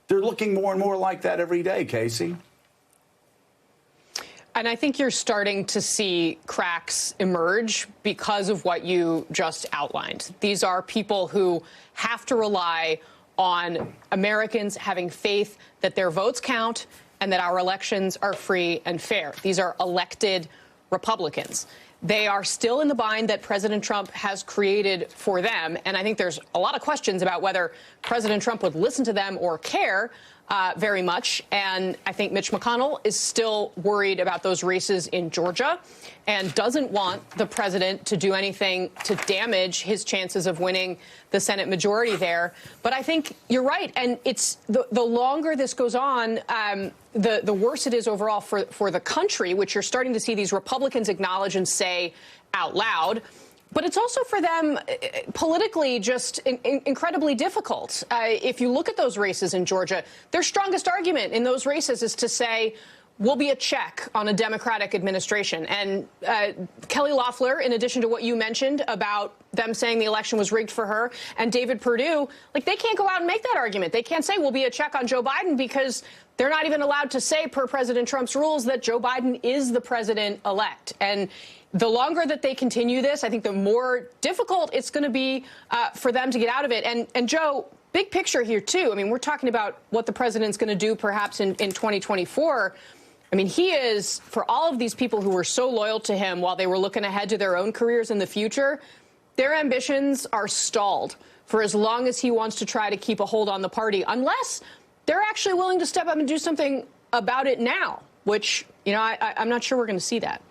They're looking more and more like that every day, Casey. And I think you're starting to see cracks emerge because of what you just outlined. These are people who have to rely on Americans having faith that their votes count and that our elections are free and fair. These are elected Republicans. They are still in the bind that President Trump has created for them. And I think there's a lot of questions about whether President Trump would listen to them or care very much. And I think Mitch McConnell is still worried about those races in Georgia and doesn't want the president to do anything to damage his chances of winning the Senate majority there. But I think you're right. And it's the longer this goes on, the worse it is overall for the country, which you're starting to see these Republicans acknowledge and say out loud. But it's also for them politically just incredibly difficult. If you look at those races in Georgia, their strongest argument in those races is to say, will be a check on a Democratic administration. And Kelly Loeffler, in addition to what you mentioned about them saying the election was rigged for her, and David Perdue, like, they can't go out and make that argument. They can't say we'll be a check on Joe Biden because they're not even allowed to say, per President Trump's rules, that Joe Biden is the president-elect. And the longer that they continue this, I think the more difficult it's going to be for them to get out of it. And Joe, big picture here, too. I mean, we're talking about what the president's going to do perhaps in 2024. I mean, he is, for all of these people who were so loyal to him while they were looking ahead to their own careers in the future, their ambitions are stalled for as long as he wants to try to keep a hold on the party, unless they're actually willing to step up and do something about it now, which, you know, I'm not sure we're going to see that.